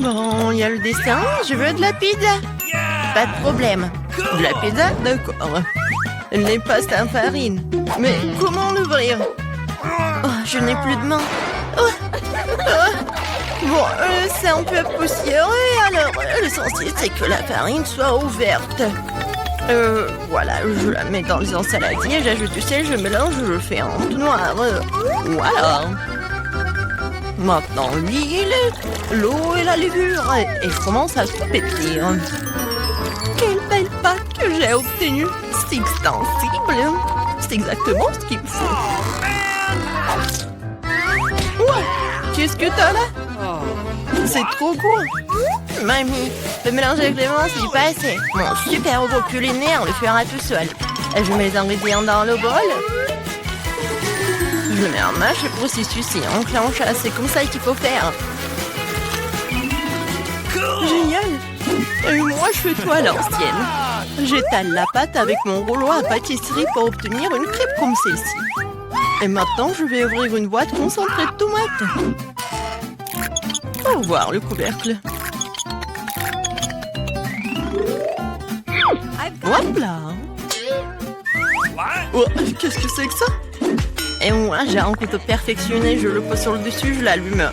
Bon, il y a le dessin. Je veux de la pizza. Pas de problème. De la pizza? D'accord. Elle n'est pas sans farine. Mais comment l'ouvrir? Oh, je n'ai plus de main. Oh. Oh. Bon, c'est un peu poussiéreux, alors l'essentiel c'est que la farine soit ouverte. Voilà, je la mets dans les ensaladiers, j'ajoute du sel, je mélange, je fais un tout noir. Voilà. Maintenant l'huile, l'eau et la levure, et je commence à tout pétrir. Quelle belle pâte que j'ai obtenue. C'est extensible. C'est exactement ce qu'il me faut. Ouais, qu'est-ce que t'as là? C'est trop cool. Mamie, le mélange avec les menthes, c'est pas assez. Mon super robot culinaire le fera tout seul. Je mets les ingrédients dans le bol. Je mets en marche le processus et enclenche. C'est comme ça qu'il faut faire. Génial. Et moi, je fais tout à l'ancienne. J'étale la pâte avec mon rouleau à pâtisserie pour obtenir une crêpe comme celle-ci. Et maintenant, je vais ouvrir une boîte concentrée de tomates. Au revoir le couvercle. Hop là. Oh, qu'est-ce que c'est que ça? Et moi, j'ai un couteau perfectionné. Je le pose sur le dessus, je l'allume.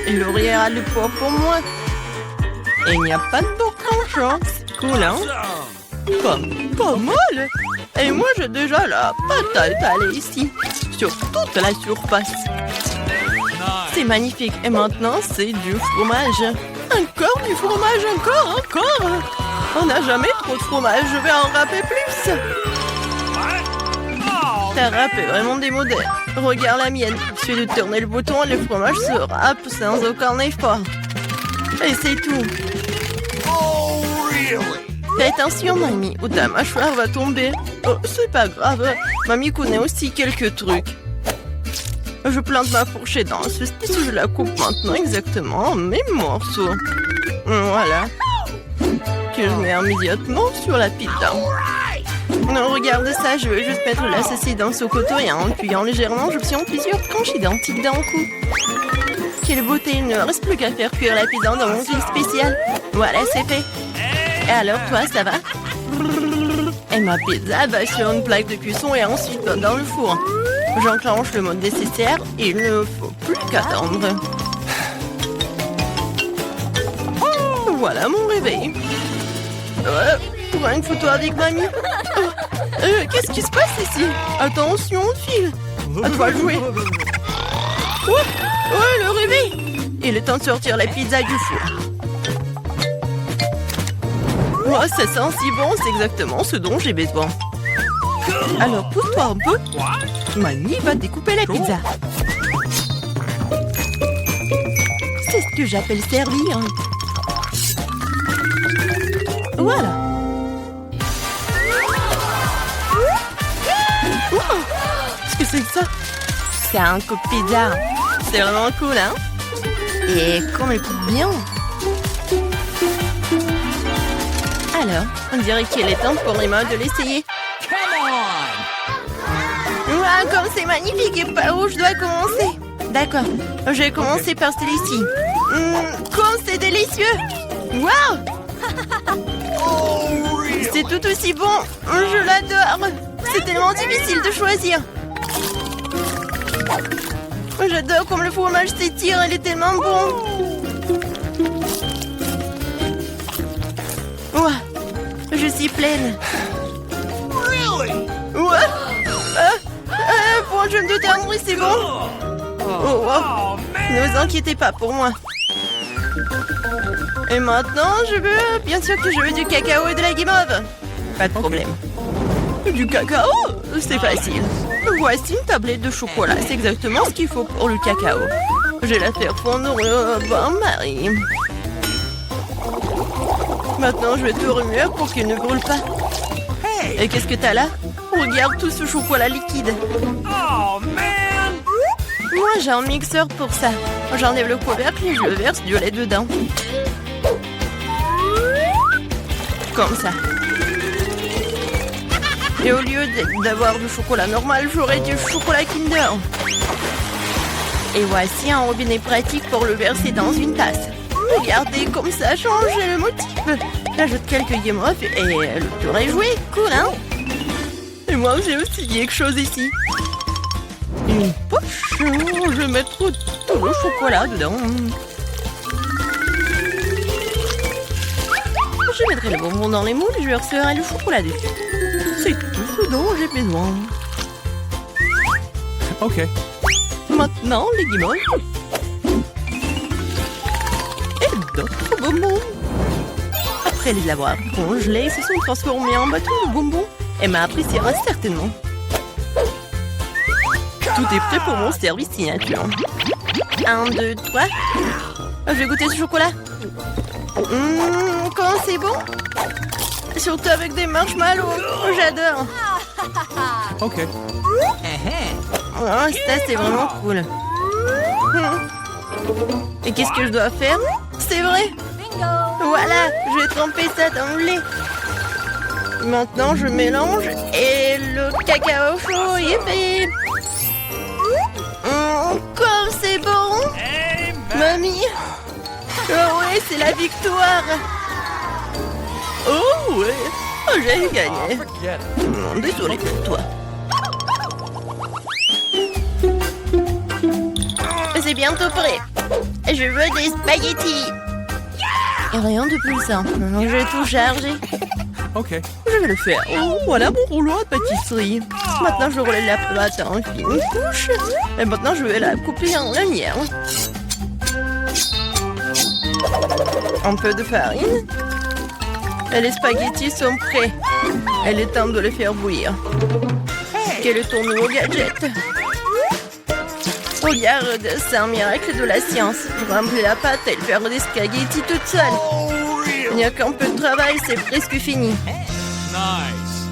Et l'ouvrière a le poids pour moi. Et il n'y a pas de boucange, hein? C'est cool, hein? Pas mal. Et moi, j'ai déjà la pâte à étaler ici, sur toute la surface. C'est magnifique. Et maintenant, c'est du fromage. Encore du fromage, encore. On n'a jamais trop de fromage. Je vais en râper plus. Ta râpe est vraiment démodée. Regarde la mienne. Il suffit de tourner le bouton et le fromage se râpe sans aucun effort. Et c'est tout. Fais attention, mamie, ou ta mâchoire va tomber. Oh, c'est pas grave. Mamie connaît aussi quelques trucs. Je plante ma fourchette dans la saucisse, je la coupe maintenant exactement en mes morceaux. Voilà. Que je mets immédiatement sur la pizza. Non, regarde ça, je vais juste mettre la saucisse dans ce couteau et en appuyant légèrement, j'obtiens plusieurs tranches identiques d'un coup. Quelle beauté, il ne reste plus qu'à faire cuire la pizza dans mon huile spéciale. Voilà, c'est fait. Et alors, toi, ça va? Et ma pizza va sur une plaque de cuisson et ensuite dans le four. J'enclenche le mode nécessaire et il ne faut plus qu'attendre. Voilà mon réveil. Prends une photo avec mamie. Qu'est-ce qui se passe ici? Attention, on file. À toi de jouer. Ouais, le réveil. Il est temps de sortir la pizza du four. Oh, ça sent si bon, c'est exactement ce dont j'ai besoin. Alors, pousse-toi un peu. Mamie va découper la pizza. C'est ce que j'appelle servir. Voilà. Oh, qu'est-ce que c'est que ça? C'est un coup de pizza. C'est vraiment cool, hein? Et comme elle coupe bien. Alors, on dirait qu'il est temps pour Emma de l'essayer. Wow, comme c'est magnifique et par où je dois commencer? D'accord, je vais commencer par celui-ci. Comme c'est délicieux! Wow! C'est tout aussi bon! Je l'adore! C'est tellement difficile de choisir! J'adore comme le fromage s'étire, il est tellement bon! Wow! Je suis pleine! Ouais! Bon, je me détermine, c'est bon. Oh, wow. Ne vous inquiétez pas pour moi. Et maintenant, bien sûr que je veux du cacao et de la guimauve. Pas de problème. Du cacao? C'est facile. Voici une tablette de chocolat. C'est exactement ce qu'il faut pour le cacao. Je vais la faire fondre au bain-marie. Maintenant, je vais tout remuer pour qu'il ne brûle pas. Et qu'est-ce que t'as là? Regarde tout ce chocolat liquide. Oh, man! Moi, j'ai un mixeur pour ça. J'enlève le couvercle et je verse du lait dedans. Comme ça. Et au lieu d'avoir du chocolat normal, j'aurai du chocolat Kinder. Et voici un robinet pratique pour le verser dans une tasse. Regardez comme ça a changé le motif. J'ajoute quelques guimauves et le tour est joué. Cool, hein? Et moi, j'ai aussi quelque chose ici. Une poche. Je vais mettre tout le chocolat dedans. Je mettrai le bonbon dans les moules et je verserai le chocolat dessus. C'est tout ce dont j'ai besoin. Ok. Maintenant, les guimauves. Et d'autres bonbons. Après les avoir congelés, ils se sont transformés en bâtons de bonbons. Emma appréciera certainement. Tout est prêt pour mon service signature. 1, 2, 3. Je vais goûter ce chocolat. Quand c'est bon. Surtout avec des marshmallows. J'adore. Ok. Oh, ça, c'est vraiment cool. Et qu'est-ce que je dois faire? C'est vrai. Voilà, je vais tremper ça dans le lait. Maintenant, je mélange et le cacao chaud est fait. Comme c'est bon. Mamie. Oh ouais, c'est la victoire. Oh ouais, j'ai gagné. Désolée pour toi. C'est bientôt prêt. Je veux des spaghettis. Et rien de plus simple. Je vais tout charger. Ok. Je vais le faire. Oh, voilà mon rouleau de pâtisserie. Maintenant, je roule la pâte en fine couche. Et maintenant, je vais la couper en lanière. Un peu de farine. Et les spaghettis sont prêts. Il est temps de les faire bouillir. Quel est ton nouveau gadget? Regarde, c'est un miracle de la science. Je remplis la pâte et faire des spaghettis toute seule. Il n'y a qu'un peu de travail, c'est presque fini. Nice.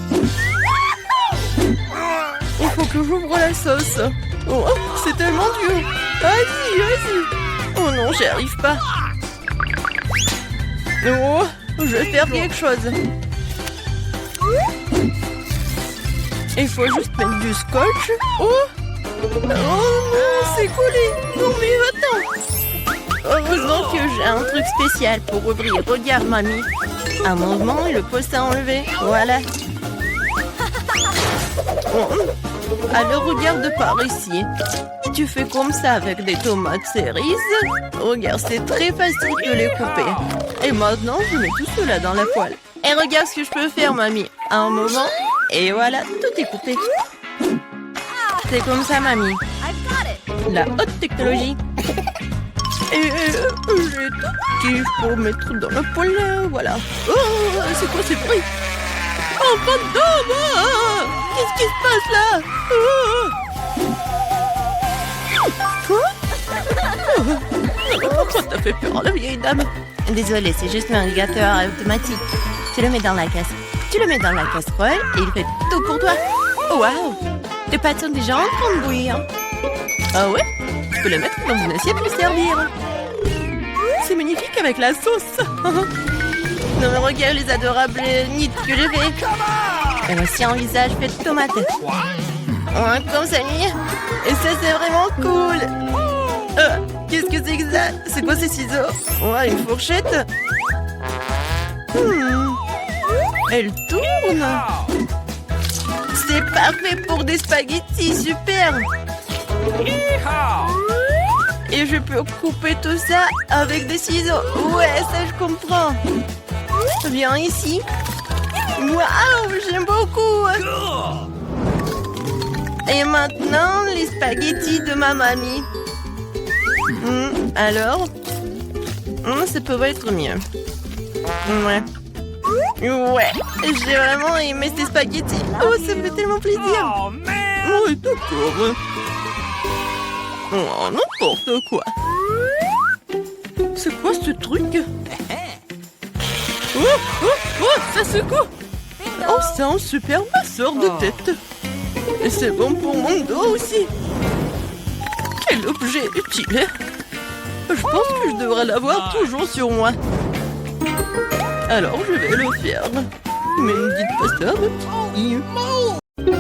Il faut que j'ouvre la sauce. Oh, c'est tellement dur. Vas-y, vas-y. Oh non, j'y arrive pas. Oh, je vais faire quelque chose. Il faut juste mettre du scotch. Oh, oh non, c'est collé. Non mais attends. Heureusement que j'ai un truc spécial pour ouvrir. Regarde, mamie. Un mouvement et le poste à enlever. Voilà. Oh. Alors regarde par ici. Tu fais comme ça avec des tomates cerises. Regarde, c'est très facile de les couper. Et maintenant, je mets tout cela dans la poêle. Et regarde ce que je peux faire, mamie. Un moment. Et voilà, tout est coupé. C'est comme ça, mamie. La haute technologie. Et j'ai tout qu'il faut mettre dans la poêle. Voilà. Oh, c'est quoi ce bruit? Oh, fantôme! Qu'est-ce qui se passe là? Quoi? Pourquoi t'as fait peur, la vieille dame? Désolée, c'est juste un navigateur automatique. Tu le mets dans la casserole. Tu le mets dans la casserole et il fait tout pour toi. Waouh! Tes pâtes sont déjà en train de bouillir. Ah ouais? Tu peux le mettre dans une assiette pour servir. C'est magnifique avec la sauce. Non mais regarde les adorables nids que je fais. Et voici un visage fait de tomates. Ouais, comme ça, et ça c'est vraiment cool. Qu'est-ce que c'est que ça? C'est quoi ces ciseaux? Ouais, une fourchette. Elle tourne. C'est parfait pour des spaghettis, super. Et je peux couper tout ça avec des ciseaux. Ouais, ça je comprends. Viens ici. Waouh, j'aime beaucoup. Et maintenant, les spaghettis de ma mamie. Alors, ça peut être mieux. Ouais. Ouais, j'ai vraiment aimé ces spaghettis. Oh, ça me fait tellement plaisir. Oh, d'accord. Oh, n'importe quoi. C'est quoi ce truc? Oh, ça secoue. Oh, c'est un super masseur de tête. Et c'est bon pour mon dos aussi. Quel objet utile. Je pense que je devrais l'avoir toujours sur moi. Alors, je vais le faire. Mais ne dites pas ça, petit.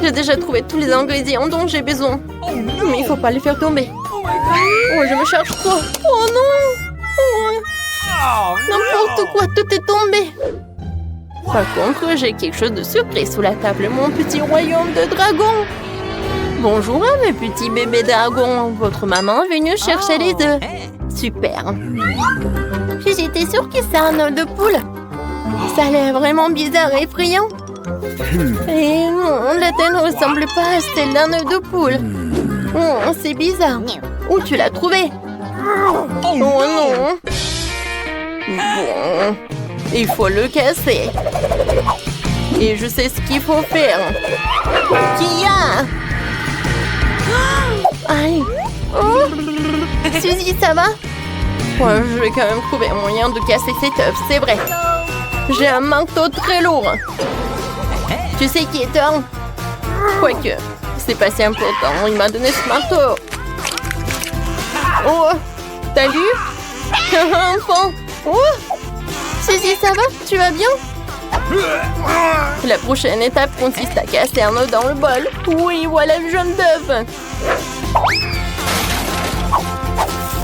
J'ai déjà trouvé tous les ingrédients dont j'ai besoin. Mais il faut pas les faire tomber. Oh, je me charge trop. Oh non. N'importe quoi, tout est tombé. Par contre, j'ai quelque chose de surprise sous la table. Mon petit royaume de dragons. Bonjour, mes petits bébés dragons. Votre maman est venue chercher les œufs. Super. Puis j'étais sûre que c'est un œuf de poule. Ça a l'air vraiment bizarre et effrayant. Et non, la tête ne ressemble pas à celle d'un œuf de poule. Oh, c'est bizarre. Où tu l'as trouvé? Oh non. Bon, il faut le casser. Et je sais ce qu'il faut faire. Kia! Aïe! Oh! Suzy, ça va? Ouais, je vais quand même trouver un moyen de casser cet œuf, c'est vrai. J'ai un marteau très lourd. Tu sais qui est tort? Quoique, c'est pas si important. Il m'a donné ce marteau. Oh! T'as vu? Enfant! Oh! Suzy, ça va? Tu vas bien? La prochaine étape consiste à casser un œuf dans le bol. Oui, voilà le jaune d'œuf.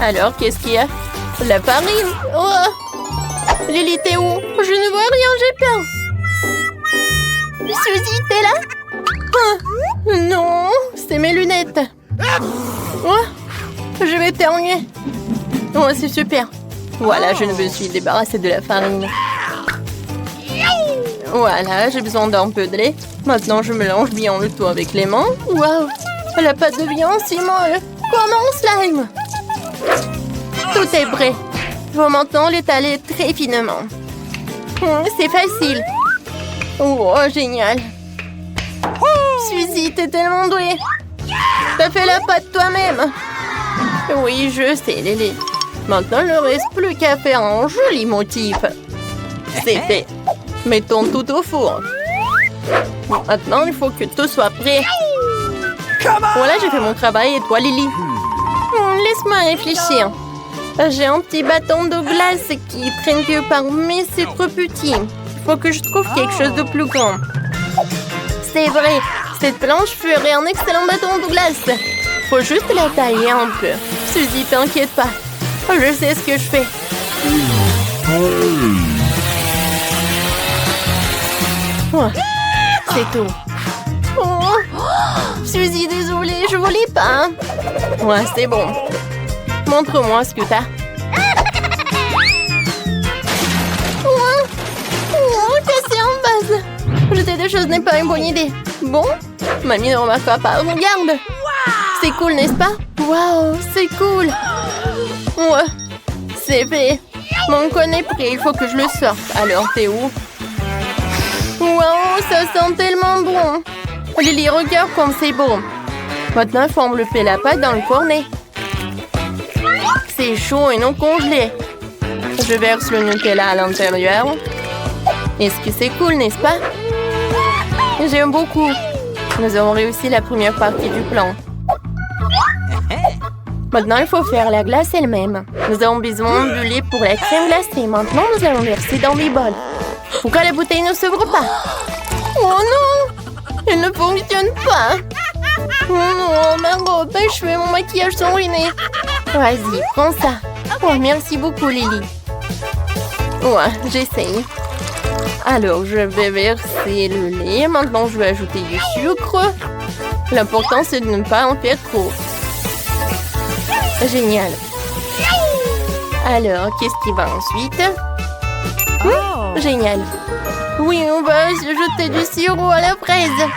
Alors, qu'est-ce qu'il y a? La farine. Oh! Lily, t'es où? Je ne vois rien, j'ai peur. Suzy, t'es là? Oh, non, c'est mes lunettes. Oh, je vais éternuer. Oh, c'est super. Voilà, je me suis débarrassée de la farine. Voilà, j'ai besoin d'un peu de lait. Maintenant, je mélange bien le tout avec les mains. Waouh, la pâte devient si molle. Comme un slime. Tout est prêt. Il faut maintenant l'étaler très finement. C'est facile. Oh, génial. Suzy, t'es tellement douée. T'as fait la pâte toi-même. Oui, je sais, Lily. Maintenant, il ne reste plus qu'à faire un joli motif. C'est fait. Mettons tout au four. Maintenant, il faut que tout soit prêt. Voilà, j'ai fait mon travail. Et toi, Lily? Laisse-moi réfléchir. J'ai un petit bâton de glace qui traîne que par, mais c'est trop petit. Il faut que je trouve quelque chose de plus grand. C'est vrai, cette planche ferait un excellent bâton de glace. Faut juste la tailler un peu. Suzy, t'inquiète pas. Je sais ce que je fais. Oh, c'est tout. Oh, Suzy, désolée, je voulais pas. Ouais, c'est bon. Montre-moi ce que t'as. Oh, casser en base. Jeter des choses n'est pas une bonne idée. Bon, mamie ne remarquera pas. Regarde. C'est cool, n'est-ce pas? Waouh, c'est cool. Ouais, c'est fait. Mon cône est prêt, il faut que je le sorte. Alors, t'es où? Waouh, ça sent tellement bon. Lily, regarde comme c'est beau. Maintenant, il faut envelopper la pâte dans le cornet. C'est chaud et non congelé. Je verse le Nutella à l'intérieur. Est-ce que c'est cool, n'est-ce pas? J'aime beaucoup. Nous avons réussi la première partie du plan. Maintenant, il faut faire la glace elle-même. Nous avons besoin du lait pour la crème glacée. Maintenant, nous allons verser dans les bols. Pourquoi la bouteille ne s'ouvre pas? Oh non! Elle ne fonctionne pas. Oh non, ma robe, mes cheveux, mon maquillage sont ruinés. Vas-y, prends ça. Oh, merci beaucoup, Lily. Ouais, j'essaye. Alors, je vais verser le lait. Maintenant, je vais ajouter du sucre. L'important, c'est de ne pas en faire trop. Génial. Alors, qu'est-ce qui va ensuite? Génial. Oui, on va jeter du sirop à la fraise.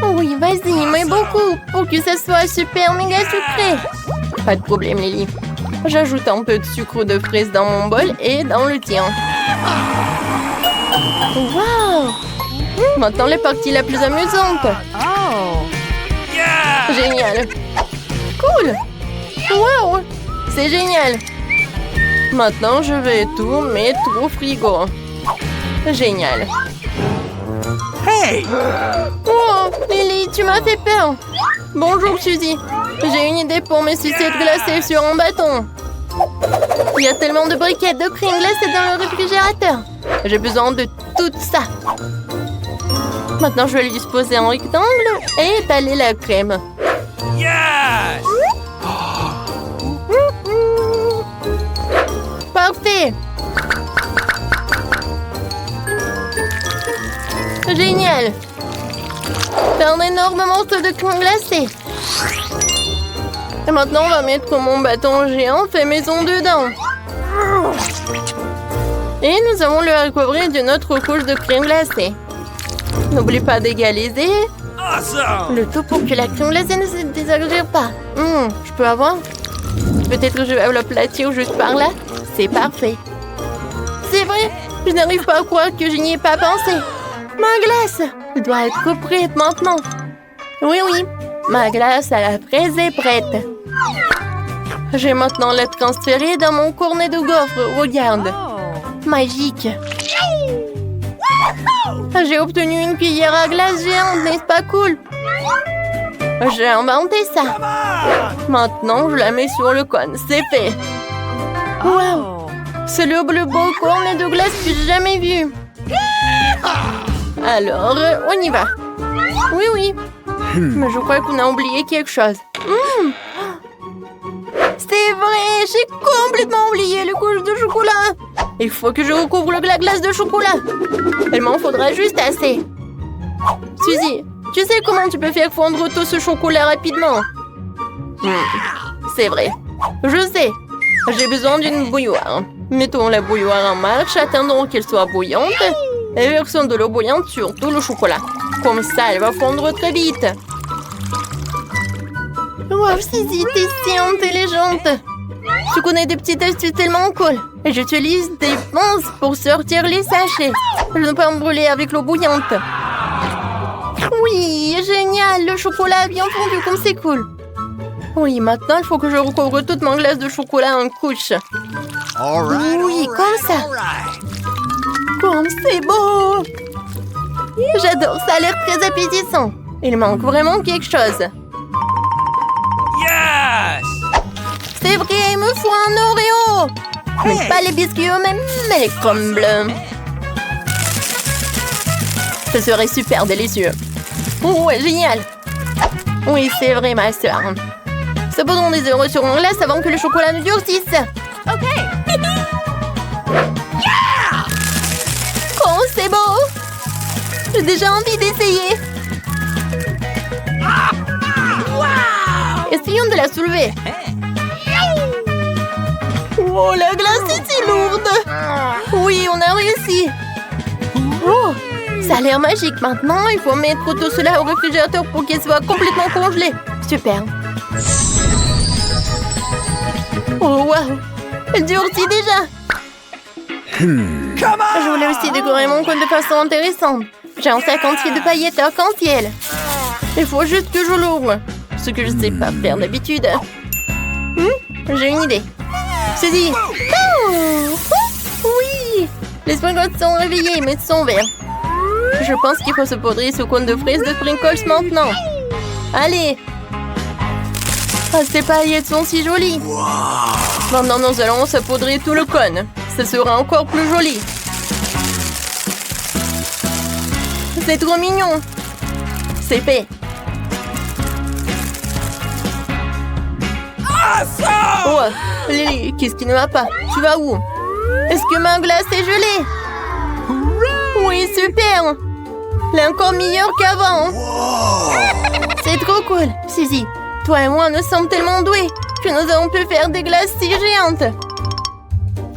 Oui, vas-y, mais beaucoup, pour que ça soit super méga sucré. Pas de problème, Lily. J'ajoute un peu de sucre de fraise dans mon bol et dans le tien. Wow! Maintenant, la partie la plus amusante. Génial. Cool. Wow! C'est génial. Maintenant, je vais tout mettre au frigo. Génial. Hey! Oh, Lily, tu m'as fait peur. Bonjour, Suzy. J'ai une idée pour mes sucettes glacées sur un bâton. Il y a tellement de briquettes de crème glacée dans le réfrigérateur. J'ai besoin de tout ça. Maintenant, je vais le disposer en rectangle et étaler la crème. Yes! Parfait. Génial. T'as un énorme morceau de crème glacée. Et maintenant, on va mettre mon bâton géant fait maison dedans. Et nous allons le recouvrir d'une autre couche de crème glacée. N'oublie pas d'égaliser le tout pour que la crème glacée ne se désagrège pas. Je peux avoir? Peut-être que je vais l'aplatir juste par là. C'est parfait. C'est vrai, je n'arrive pas à croire que je n'y ai pas pensé. Ma glace doit être prête maintenant. Oui, ma glace à la fraise est prête. Je vais maintenant la transférer dans mon cornet de gaufres. Regarde. Magique. J'ai obtenu une cuillère à glace géante, n'est-ce pas cool? J'ai inventé ça. Maintenant, je la mets sur le cône. C'est fait. Wow. C'est le plus beau cornet de glace que j'ai jamais vu. Alors, on y va. Oui. Mais je crois qu'on a oublié quelque chose. C'est vrai, j'ai complètement oublié les couches de chocolat. Il faut que je recouvre la glace de chocolat. Il m'en faudra juste assez. Suzy, tu sais comment tu peux faire fondre tout ce chocolat rapidement? C'est vrai. Je sais. J'ai besoin d'une bouilloire. Mettons la bouilloire en marche, attendons qu'elle soit bouillante et versons de l'eau bouillante sur tout le chocolat. Comme ça, elle va fondre très vite. Wow, Suzy, t'es si intelligente. Tu connais des petites astuces tellement cool. Et j'utilise des pinces pour sortir les sachets. Je ne peux pas me brûler avec l'eau bouillante. Oui, génial. Le chocolat a bien fondu, comme c'est cool. Oui, maintenant, il faut que je recouvre toute ma glace de chocolat en couche. Oui, comme ça. Comme c'est beau. J'adore, ça a l'air très appétissant. Il manque vraiment quelque chose. Yes! C'est vrai, il me faut un Oreo. Mais pas les biscuits eux-mêmes, mais les crumbles. Ce serait super délicieux. Ouais, génial. Oui, c'est vrai, ma soeur. Saupoudrons des Oreos sur mon glace avant que le chocolat ne durcisse. Ok. Oh, c'est beau. J'ai déjà envie d'essayer. Essayons de la soulever. Oh, la glace est si lourde. Oui, on a réussi. Oh, ça a l'air magique. Maintenant, il faut mettre tout cela au réfrigérateur pour qu'il soit complètement congelé. Super. Oh, waouh. Elle durcit déjà. Je voulais aussi décorer mon cône de façon intéressante. J'ai un sac entier de paillettes arc-en-ciel. Il faut juste que je l'ouvre. Ce que je ne sais pas faire d'habitude. J'ai une idée. Suzy. Oh, oui. Les sprinkles sont réveillés, mais sont verts. Je pense qu'il faut se poudrer ce cône de fraises de sprinkles maintenant. Allez. Ah, ces paillettes sont si jolies. Maintenant, nous allons saupoudrer tout le cône. Ce sera encore plus joli. C'est trop mignon. C'est fait. Oh, Lily, qu'est-ce qui ne va pas? Tu vas où? Est-ce que ma glace est gelée? Oui, super. Elle est encore meilleure qu'avant. C'est trop cool. Suzy, toi et moi, nous sommes tellement doués que nous avons pu faire des glaces si géantes.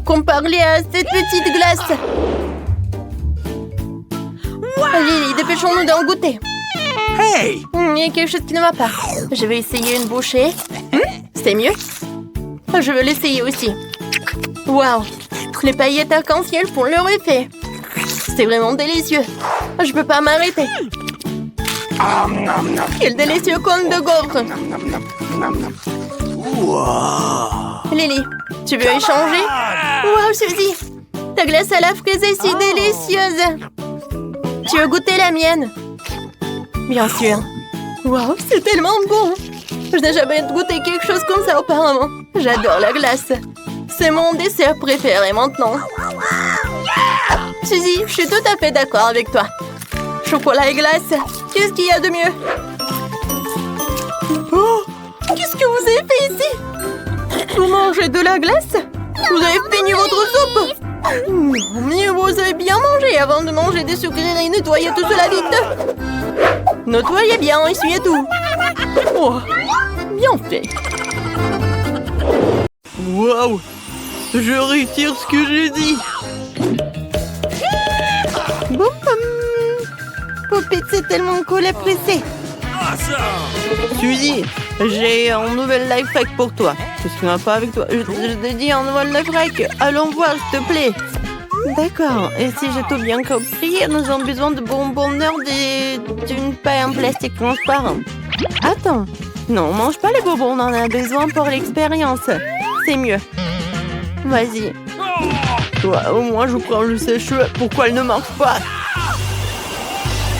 Comparé à cette petite glace. Lily, dépêchons-nous d'en goûter. Hey! Il y a quelque chose qui ne va pas. Je vais essayer une bouchée. C'est mieux. Je vais l'essayer aussi. Waouh! Les paillettes arc-en-ciel font leur effet. C'est vraiment délicieux. Je peux pas m'arrêter. Quel délicieux cône de gaufres. Lily, tu veux échanger? Waouh, Suzy! Ta glace à la fraise est si délicieuse. Tu veux goûter la mienne? Bien sûr. Waouh, c'est tellement bon. Je n'ai jamais goûté quelque chose comme ça auparavant. J'adore la glace. C'est mon dessert préféré maintenant. Suzy, je suis tout à fait d'accord avec toi. Chocolat et glace, qu'est-ce qu'il y a de mieux? Oh, qu'est-ce que vous avez fait ici? Vous mangez de la glace? Vous avez fini votre soupe? Non, mais vous avez bien mangé avant de manger des sucreries, nettoyez tout cela vite. Nettoyez bien, essuyez tout. Oh, bien fait. Waouh! Je retire ce que j'ai dit. Boum, boum. Poupette, c'est tellement cool à presser. Suzy, j'ai un nouvel life hack pour toi. Je suis pas avec toi. Je t'ai dit un nouvel life hack. Allons voir, s'il te plaît. D'accord. Et si j'ai tout bien compris, nous avons besoin de bonbonneurs d'une paille en plastique transparent. Attends. Non, mange pas les bonbons. On en a besoin pour l'expérience. C'est mieux. Vas-y. Toi, au moins, je prends le sèche-cheveux. Pourquoi elle ne marche pas?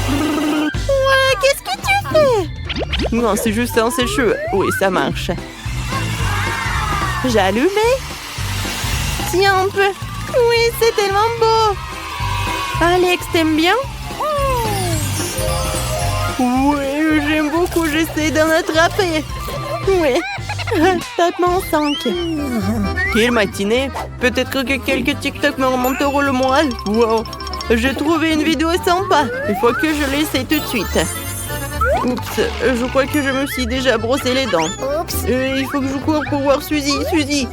Ouais, qu'est-ce que tu fais? Non, c'est juste un sèche-cheveux. Oui, ça marche. J'ai allumé. Tiens un peu. Oui, c'est tellement beau. Alex, t'aimes bien? Oui, j'aime beaucoup. J'essaie d'en attraper. Oui. Tape-moi en 5. Quelle matinée. Peut-être que quelques TikTok me remonteront le moral. Wow. J'ai trouvé une vidéo sympa. Il faut que je l'essaie tout de suite. Oups, je crois que je me suis déjà brossé les dents. Il faut que je cours pour voir Suzy. Suzy.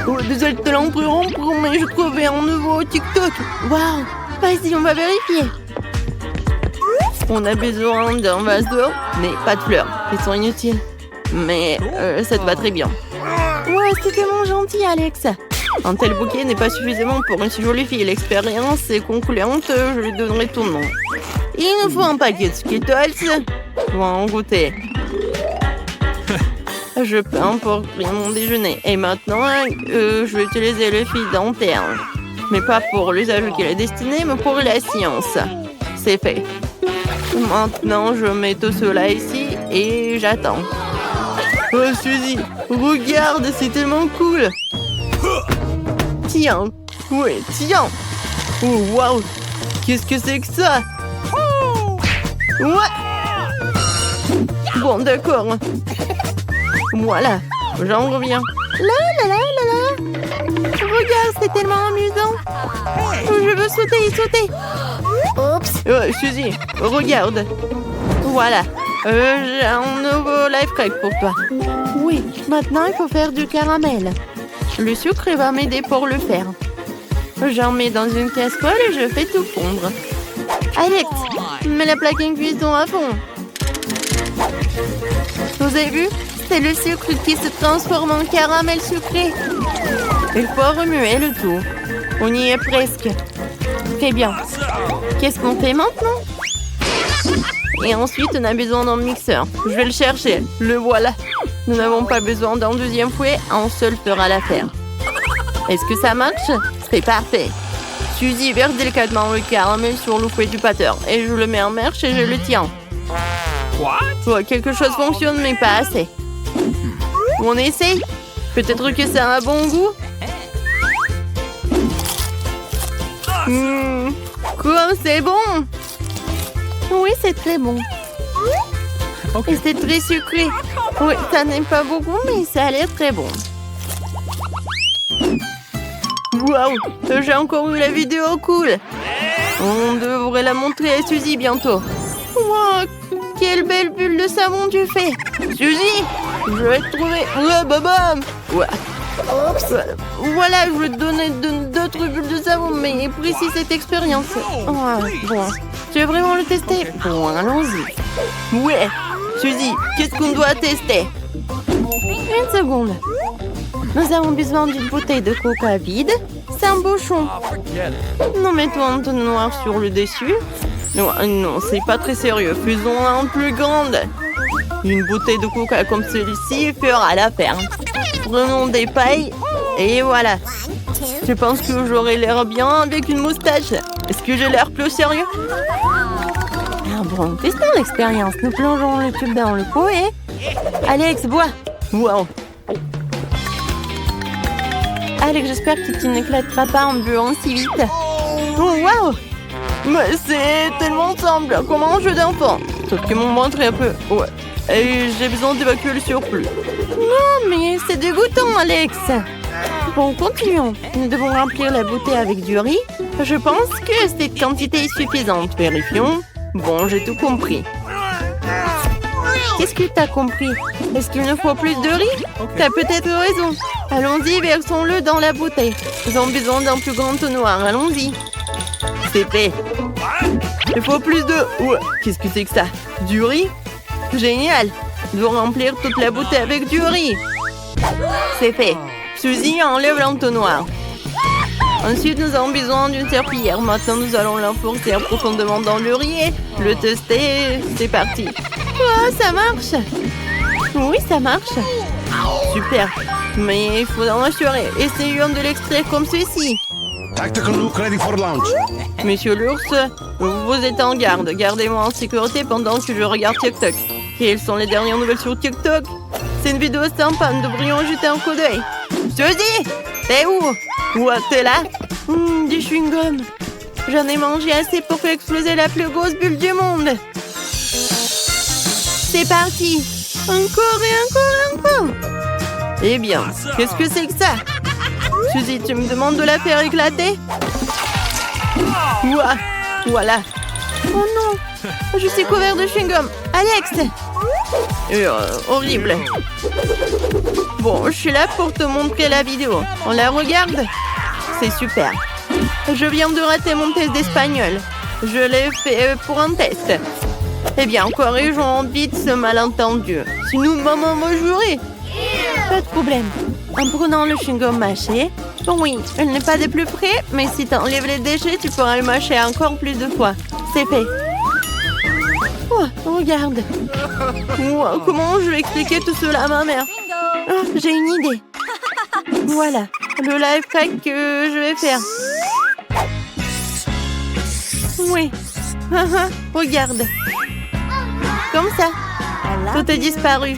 Oh, désolé de te l'interrompre, mais je trouvais un nouveau TikTok. Waouh. Vas-y, on va vérifier. On a besoin d'un vase d'eau, mais pas de fleurs. Ils sont inutiles. Mais ça te va très bien. Ouais, c'est tellement gentil, Alex. Un tel bouquet n'est pas suffisamment pour une si jolie fille. L'expérience est concluante, je lui donnerai ton nom. Il nous faut un paquet de Skittles. Pour en goûter. Je peux emporter mon déjeuner. Et maintenant, je vais utiliser le fil dentaire. Mais pas pour l'usage qu'il est destiné, mais pour la science. C'est fait. Maintenant, je mets tout cela ici et j'attends. Oh, Suzy, regarde, c'est tellement cool. Tiens. Oui, tiens. Oh, waouh. Qu'est-ce que c'est que ça? Ouais. Bon, d'accord. Voilà, j'en reviens. Là, là, là, là, là. Regarde, c'est tellement amusant. Je veux sauter. Oups. Oh, Suzy, regarde. Voilà, j'ai un nouveau life hack pour toi. Oui, maintenant il faut faire du caramel. Le sucre va m'aider pour le faire. J'en mets dans une casserole et je fais tout fondre. Alex, mets la plaque en cuisson à fond. Vous avez vu? C'est le sucre qui se transforme en caramel sucré. Il faut remuer le tout. On y est presque. Très bien. Qu'est-ce qu'on fait maintenant? Et ensuite, on a besoin d'un mixeur. Je vais le chercher. Le voilà. Nous n'avons pas besoin d'un deuxième fouet. Un seul fera l'affaire. Est-ce que ça marche? C'est parfait. Suzy verse délicatement le caramel sur le fouet du batteur. Et je le mets en marche et je le tiens. What? Quelque chose fonctionne, mais pas assez. On essaye? Peut-être que ça a un bon goût? Comme c'est bon! Oui, c'est très bon. Okay. Et c'est très sucré. Oui, ça n'est pas beaucoup, mais ça a l'air très bon. Waouh! J'ai encore eu la vidéo cool! On devrait la montrer à Suzy bientôt. Wow, quelle belle bulle de savon tu fais! Suzy! Je vais te trouver! Ouais, babam! Ouais. Oups. Voilà, je vais te donner d'autres bulles de savon, mais précise cette expérience. Ouais, bon. Tu veux vraiment le tester? Bon, allons-y. Ouais! Suzy, qu'est-ce qu'on doit tester? Une seconde. Nous avons besoin d'une bouteille de coca vide. C'est un bouchon. Oh, forget it. Non, mets-toi un tonneau noir sur le dessus. Non, non, c'est pas très sérieux. Faisons-la en plus grande. Une bouteille de coca comme celle-ci fera l'affaire. Prenons des pailles et voilà. Je pense que j'aurai l'air bien avec une moustache. Est-ce que j'ai l'air plus sérieux? Ah bon, testons l'expérience. Nous plongeons le tube dans le pot et... Alex, bois. Wow. Alex, j'espère que tu n'éclateras pas en buvant si vite. Oh, wow. Mais c'est tellement simple, comme un jeu d'enfant. Sauf que mon ventre est un peu... Ouais. Et j'ai besoin d'évacuer le surplus. Non, mais c'est dégoûtant, Alex. Bon, continuons. Nous devons remplir la bouteille avec du riz. Je pense que cette quantité est suffisante. Vérifions. Bon, j'ai tout compris. Qu'est-ce que t'as compris? Est-ce qu'il nous faut plus de riz? T'as peut-être raison. Allons-y, versons-le dans la bouteille. Nous avons besoin d'un plus grand tonnoir. Allons-y. C'est fait. Il faut plus de... Ouais, qu'est-ce que c'est que ça? Du riz? Génial. Nous devons remplir toute la bouteille avec du riz. C'est fait. Suzy, enlève l'entonnoir. Ensuite, nous avons besoin d'une serpillière. Maintenant, nous allons l'enfoncer profondément dans le riz et le tester. C'est parti. Oh, ça marche. Oui, ça marche. Super. Mais il faut en assurer. Essayons de l'extraire comme ceci. Tactical look ready for launch. Monsieur l'ours, vous êtes en garde. Gardez-moi en sécurité pendant que je regarde TikTok. Quelles sont les dernières nouvelles sur TikTok? C'est une vidéo sympa, nous devrions jeter un coup d'œil. Suzy, t'es où? Ouais, t'es là? Du chewing-gum. J'en ai mangé assez pour faire exploser la plus grosse bulle du monde. C'est parti. Encore et encore et encore. Eh bien, qu'est-ce que c'est que ça? Suzy, tu me demandes de la faire éclater? Ouah, voilà. Oh non, je suis couvert de chewing-gum. Alex! Horrible. Bon, je suis là pour te montrer la vidéo. On la regarde? C'est super. Je viens de rater mon test d'espagnol. Je l'ai fait pour un test. Eh bien, corrigeons vite ce malentendu. Sinon, maman va jurer. Pas de problème. En prenant le chewing-gum mâché. Oui, elle n'est pas des plus près, mais si tu enlèves les déchets, tu pourras le mâcher encore plus de fois. C'est fait. Oh, regarde. Oh, comment je vais expliquer tout cela à ma mère? Oh, j'ai une idée. Voilà, le life hack que je vais faire. Oui. Regarde. Comme ça. Tout est disparu.